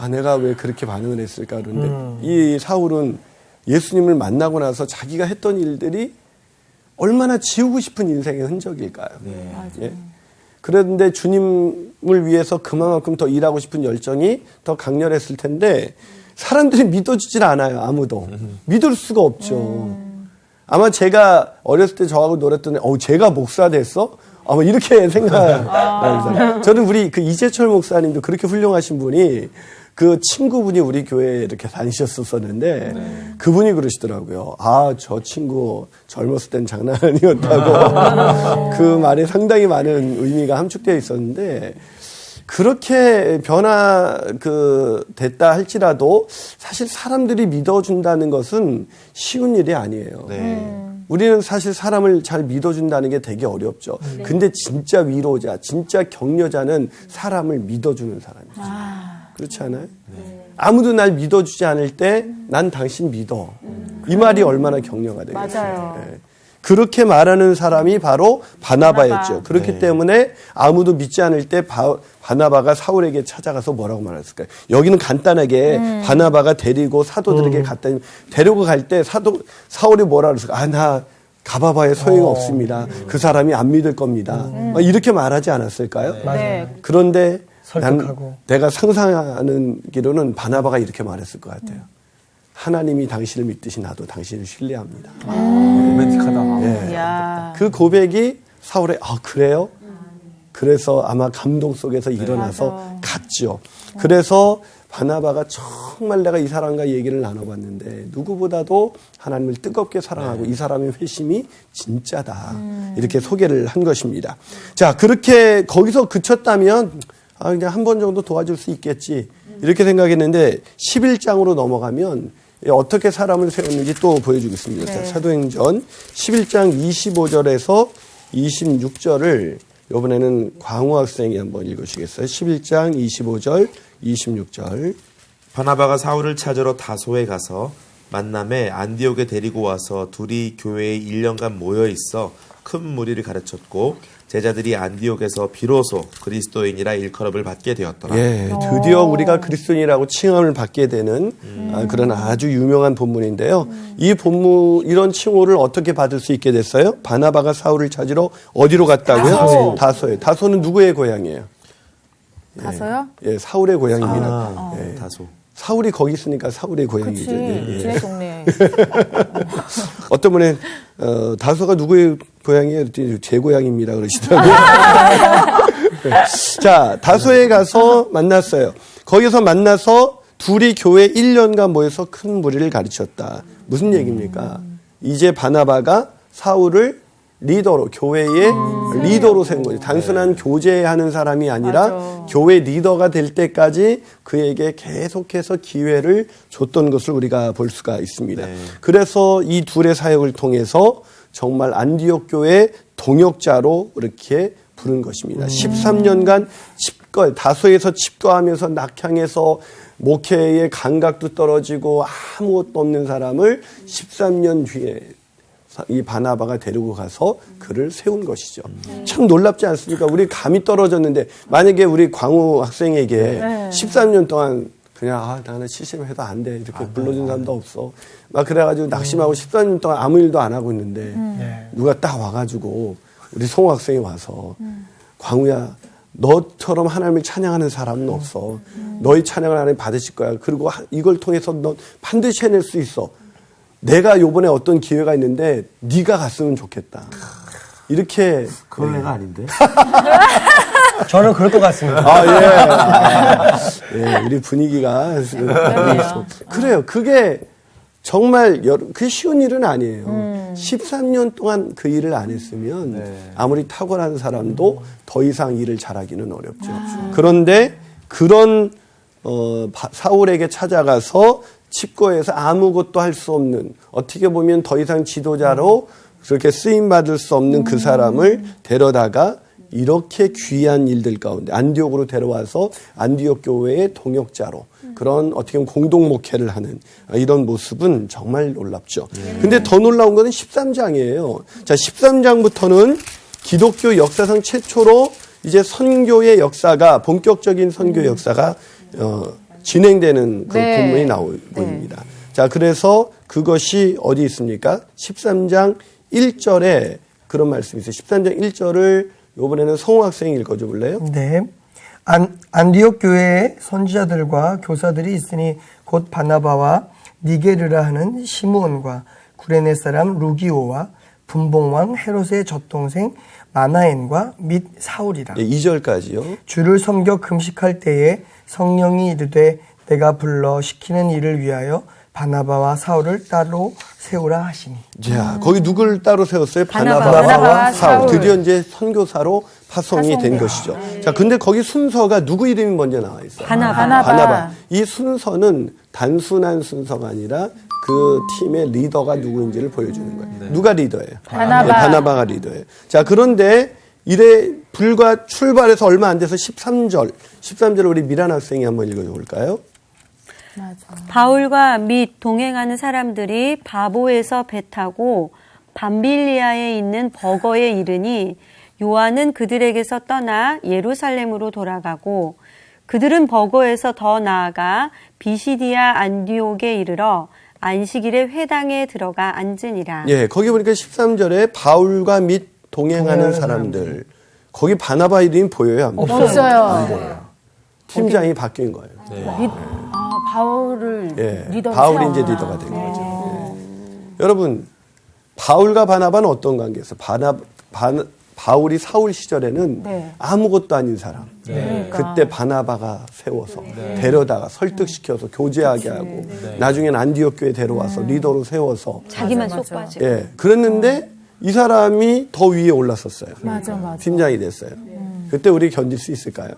내가 왜 그렇게 반응을 했을까 그런데 이 사울은 예수님을 만나고 나서 자기가 했던 일들이 얼마나 지우고 싶은 인생의 흔적일까요? 네. 예? 그런데 주님을 위해서 그만큼 더 일하고 싶은 열정이 더 강렬했을 텐데 사람들이 믿어주질 않아요. 아무도. 믿을 수가 없죠. 아마 제가 어렸을 때 저하고 놀았더니 제가 목사 됐어? 아마 이렇게 생각합니다. 저는 우리 그 이재철 목사님도 그렇게 훌륭하신 분이 그 친구분이 우리 교회에 이렇게 다니셨었는데 그분이 그러시더라고요. 저 친구 젊었을 땐 장난 아니었다고. 그 말에 상당히 많은 의미가 함축되어 있었는데 그렇게 됐다 할지라도 사실 사람들이 믿어준다는 것은 쉬운 일이 아니에요. 네. 우리는 사실 사람을 잘 믿어준다는 게 되게 어렵죠. 근데 진짜 위로자, 진짜 격려자는 사람을 믿어주는 사람이죠. 그렇지 않아요? 아무도 날 믿어주지 않을 때 난 당신 믿어. 이 말이 얼마나 격려가 되겠어요. 맞아요. 예. 그렇게 말하는 사람이 바로 바나바였죠. 그렇기 때문에 아무도 믿지 않을 때 바나바가 사울에게 찾아가서 뭐라고 말했을까요? 여기는 간단하게 바나바가 데리고 사도들에게 데리고 갈 때 사울이 뭐라 그랬을까? 나 가봐봐야 소용이 없습니다. 그 사람이 안 믿을 겁니다. 이렇게 말하지 않았을까요? 네. 그런데 설득하고. 내가 상상하는 기로는 바나바가 이렇게 말했을 것 같아요. 하나님이 당신을 믿듯이 나도 당신을 신뢰합니다. 로맨틱하다. 예. 야. 그 고백이 사울의 그래요? 그래서 아마 감동 속에서 일어나서 갔죠. 그래서 바나바가 정말 내가 이 사람과 얘기를 나눠봤는데 누구보다도 하나님을 뜨겁게 사랑하고 이 사람의 회심이 진짜다. 이렇게 소개를 한 것입니다. 자, 그렇게 거기서 그쳤다면 그냥 한 번 정도 도와줄 수 있겠지. 이렇게 생각했는데 11장으로 넘어가면 어떻게 사람을 세웠는지 또 보여주겠습니다. 네. 사도행전 11장 25절에서 26절을 이번에는 광우 학생이 한번 읽으시겠어요? 11장 25절, 26절. 바나바가 사울을 찾으러 다소에 가서 만남에 안디옥에 데리고 와서 둘이 교회에 1년간 모여 있어 큰 무리를 가르쳤고 제자들이 안디옥에서 비로소 그리스도인이라 일컬음을 받게 되었더라. 예, 드디어 우리가 그리스도인이라고 칭함을 받게 되는 그런 아주 유명한 본문인데요. 이 본문 이런 칭호를 어떻게 받을 수 있게 됐어요? 바나바가 사울을 찾으러 어디로 갔다고요? 다소에. 다소는 누구의 고향이에요? 가서요? 예, 사울의 고향입니다. 예. 다소. 사울이 거기 있으니까 사울의 고향이죠. 그치. 예, 예. 지네 동네. 어떤 분은 다소가 누구의 고향이에요? 그랬더니 제 고향입니다 그러시더라고요. 자, 다소에 가서 만났어요. 거기서 만나서 둘이 교회 1년간 모여서 큰 무리를 가르쳤다. 무슨 얘기입니까? 이제 바나바가 사울을 리더로, 교회의 리더로 세운 거죠. 단순한 교제하는 사람이 아니라 맞아. 교회 리더가 될 때까지 그에게 계속해서 기회를 줬던 것을 우리가 볼 수가 있습니다. 네. 그래서 이 둘의 사역을 통해서 정말 안디옥 교회 동역자로 이렇게 부른 것입니다. 13년간 다소에서 칩거하면서 낙향해서 목회의 감각도 떨어지고 아무것도 없는 사람을 13년 뒤에 이 바나바가 데리고 가서 그를 세운 것이죠. 참 놀랍지 않습니까? 우리 감이 떨어졌는데 만약에 우리 광우 학생에게 13년 동안 그냥 나는 70 해도 안 돼. 이렇게 불러준 사람도 없어. 막 그래가지고 낙심하고 13년 동안 아무 일도 안 하고 있는데 누가 딱 와가지고 우리 송우 학생이 와서 광우야 너처럼 하나님을 찬양하는 사람은 없어. 너희 찬양을 하나님 받으실 거야. 그리고 이걸 통해서 너 반드시 해낼 수 있어. 내가 요번에 어떤 기회가 있는데 네가 갔으면 좋겠다. 이렇게 그런 애가 아닌데? 저는 그럴 것 같습니다. 예, 우리 분위기가 그래요. 그게 정말 그게 쉬운 일은 아니에요. 13년 동안 그 일을 안 했으면 아무리 탁월한 사람도 더 이상 일을 잘하기는 어렵죠. 그런데 그런 사울에게 찾아가서 칩거에서 아무것도 할 수 없는 어떻게 보면 더 이상 지도자로 그렇게 쓰임받을 수 없는 그 사람을 데려다가 이렇게 귀한 일들 가운데 안디옥으로 데려와서 안디옥 교회의 동역자로 그런 어떻게 보면 공동 목회를 하는 이런 모습은 정말 놀랍죠. 근데 더 놀라운 것은 13장이에요. 자, 13장부터는 기독교 역사상 최초로 이제 선교의 역사가 본격적인 선교 역사가 진행되는 그 본문이 나옵니다. 자, 그래서 그것이 어디 있습니까? 13장 1절에 그런 말씀이 있어요. 13장 1절을 이번에는 성우 학생이 읽어줘 볼래요? 네. 안디옥 교회에 선지자들과 교사들이 있으니 곧 바나바와 니게르라 하는 시므온과 구레네 사람 루기오와 분봉왕 헤롯의 젖동생 마나엔과 및 사울이라. 네, 2절까지요. 주를 섬겨 금식할 때에 성령이 이르되 내가 불러 시키는 일을 위하여 바나바와 사울을 따로 세우라 하시니. 자, 거기 누굴 따로 세웠어요? 바나바와 사울. 사울. 드디어 이제 선교사로 파송이 된 것이죠. 자, 근데 거기 순서가 누구 이름이 먼저 나와 있어요? 바나바. 이 순서는 단순한 순서가 아니라 그 팀의 리더가 누구인지를 보여주는 거예요. 누가 리더예요? 바나바. 네, 바나바가 리더예요. 자, 그런데 이래 불과 출발해서 얼마 안 돼서 13절 우리 미란 학생이 한번 읽어줘 볼까요? 바울과 및 동행하는 사람들이 바보에서 배 타고 밤빌리아에 있는 버거에 이르니 요한은 그들에게서 떠나 예루살렘으로 돌아가고 그들은 버거에서 더 나아가 비시디아 안디옥에 이르러 안식일에 회당에 들어가 앉으니라. 예, 거기 보니까 13절에 바울과 및 동행하는 사람들. 거기 바나바 이름이 보여요? 안 보여요? 없어요. 팀장이 바뀐 거예요. 바울을 리더로 바울이 세워. 이제 리더가 된 거죠. 여러분, 바울과 바나바는 어떤 관계였어요? 바울이 사울 시절에는 아무것도 아닌 사람. 그때 바나바가 세워서 데려다가 설득시켜서 교제하게 하고 나중엔 안디옥 교회 데려와서 리더로 세워서 자기만 쏙 빠지고. 그랬는데 이 사람이 더 위에 올랐었어요. 맞아. 팀장이 됐어요. 그때 우리 견딜 수 있을까요?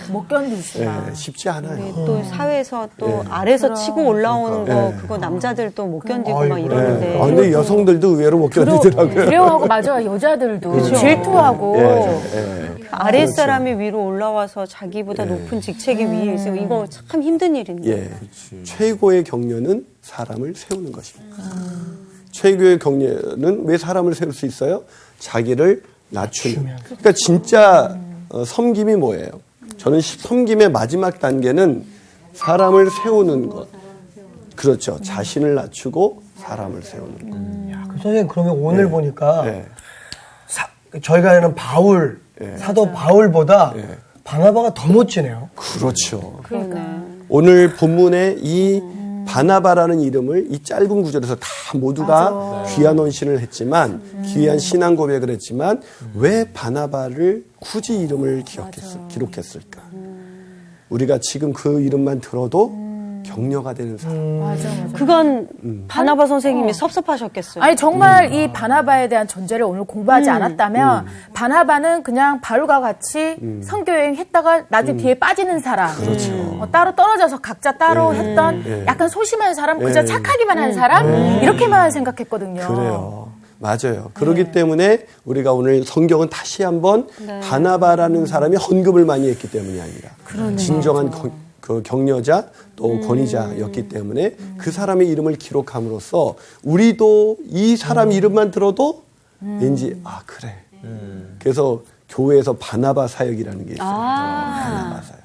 못 견디시나. 네, 쉽지 않아요. 우리 또 사회에서 또 아래서 치고 올라오는 거 그거 남자들 또 못 견디고 막 이러는데. 아, 근데 여성들도 의외로 못 견디더라고요. 두려워하고 맞아 여자들도 질투하고 아래 사람이 위로 올라와서 자기보다 높은 직책에 위에 있으면 이거 참 힘든 일인데. 예. 최고의 격려는 사람을 세우는 것입니다. 최고의 격려는 왜 사람을 세울 수 있어요? 자기를 낮추는. 그러니까 진짜 섬김이 뭐예요? 저는 섬김의 마지막 단계는 사람을 세우는 것. 그렇죠. 자신을 낮추고 사람을 세우는 것. 야, 그 선생님 그러면 오늘 보니까 네. 저희가 아는 바울, 사도 바울보다 바나바가 더 멋지네요. 그렇죠. 그러니까. 오늘 본문에 이 바나바라는 이름을 이 짧은 구절에서 다 모두가 귀한 헌신을 했지만 귀한 신앙 고백을 했지만 왜 바나바를 굳이 이름을 기록했을까? 우리가 지금 그 이름만 들어도 격려가 되는 사람. 맞아. 그건 바나바 선생님이 섭섭하셨겠어요. 아니 정말 이 바나바에 대한 전제를 오늘 공부하지 않았다면 바나바는 그냥 바울과 같이 선교여행 했다가 나중에 뒤에 빠지는 사람, 그렇죠. 따로 떨어져서 각자 따로 했던 약간 소심한 사람, 그저 착하기만 한 사람 이렇게만 생각했거든요. 그래요. 맞아요. 그렇기 때문에 우리가 오늘 성경은 다시 한번 바나바라는 사람이 헌금을 많이 했기 때문이 아니라 진정한 그 격려자 또 권위자였기 때문에 그 사람의 이름을 기록함으로써 우리도 이 사람 이름만 들어도 왠지 그래. 그래서 교회에서 바나바 사역이라는 게 있어요. 바나바 사역.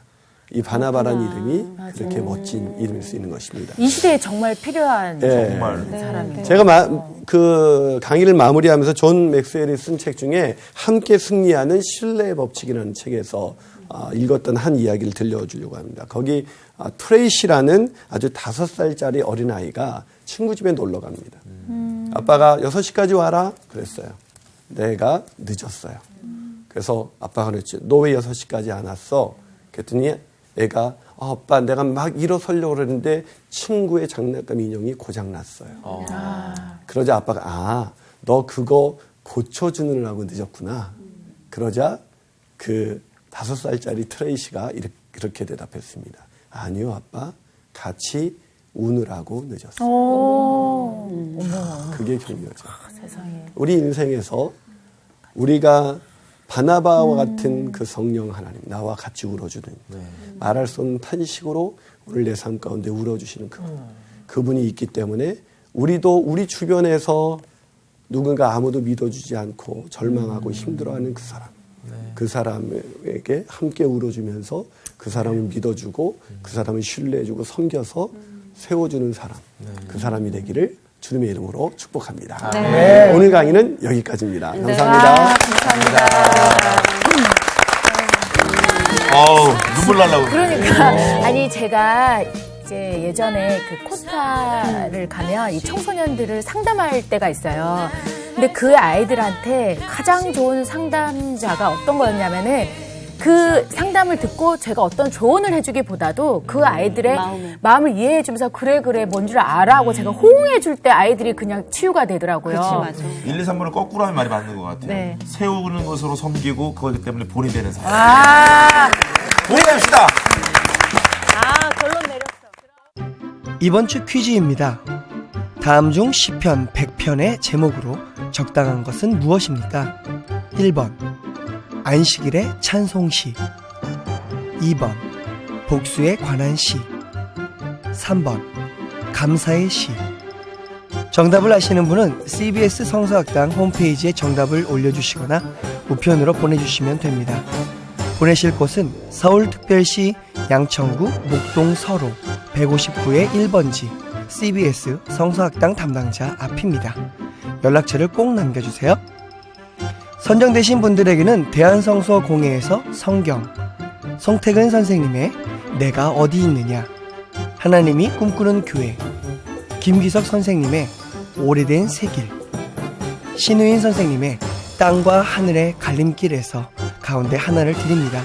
이 바나바라는 이름이 그렇게 멋진 이름일 수 있는 것입니다. 이 시대에 정말 필요한 사람이에요. 제가 그 강의를 마무리하면서 존 맥스웰이 쓴 책 중에 함께 승리하는 신뢰의 법칙이라는 책에서 읽었던 한 이야기를 들려주려고 합니다. 거기 트레이시라는 아주 5살짜리 어린아이가 친구 집에 놀러 갑니다. 아빠가 6시까지 와라 그랬어요. 내가 늦었어요. 그래서 아빠가 그랬죠. 너 왜 6시까지 안 왔어? 그랬더니 애가 아빠 내가 막 일어서려고 그러는데 친구의 장난감 인형이 고장났어요. 그러자 아빠가 너 그거 고쳐주느라고 늦었구나. 그러자 그 5살짜리 트레이시가 이렇게 대답했습니다. 아니요 아빠 같이 우느라고 늦었어요. 그게 격려죠. 세상에. 우리 인생에서 우리가 바나바와 같은 그 성령 하나님 나와 같이 울어주는 말할 수 없는 탄식으로 오늘 내 삶 가운데 울어주시는 그분이 있기 때문에 우리도 우리 주변에서 누군가 아무도 믿어주지 않고 절망하고 힘들어하는 그 사람 그 사람에게 함께 울어주면서 그 사람을 믿어주고 그 사람을 신뢰해주고 섬겨서 세워주는 사람 그 사람이 되기를 주님의 이름으로 축복합니다. 오늘 강의는 여기까지입니다. 감사합니다. 감사합니다. 눈물 날라고. 그러니까 아니 제가 이제 예전에 그 코스타를 가면 이 청소년들을 상담할 때가 있어요. 근데 그 아이들한테 가장 좋은 상담자가 어떤 거였냐면은 그 상담을 듣고 제가 어떤 조언을 해주기보다도 그 아이들의 마음을 이해해주면서 그래 뭔 줄 알아 하고 제가 호응해줄 때 아이들이 그냥 치유가 되더라고요. 그렇지, 맞아. 1, 2, 3번을 거꾸로 하면 말이 맞는 것 같아요. 네. 세우는 것으로 섬기고 그거기 때문에 본이 되는 사람. 본이 됩시다. 결론 내렸어. 이번 주 퀴즈입니다. 다음 중 시편 100편의 제목으로 적당한 것은 무엇입니까? 1번 안식일의 찬송시 2번 복수에 관한 시 3번 감사의 시 정답을 아시는 분은 CBS 성서학당 홈페이지에 정답을 올려주시거나 우편으로 보내주시면 됩니다. 보내실 곳은 서울특별시 양천구 목동 서로 159의 1번지 CBS 성서학당 담당자 앞입니다. 연락처를 꼭 남겨주세요. 선정되신 분들에게는 대한성서공회에서 성경, 송태근 선생님의 내가 어디 있느냐, 하나님이 꿈꾸는 교회, 김기석 선생님의 오래된 새길, 신우인 선생님의 땅과 하늘의 갈림길에서 가운데 하나를 드립니다.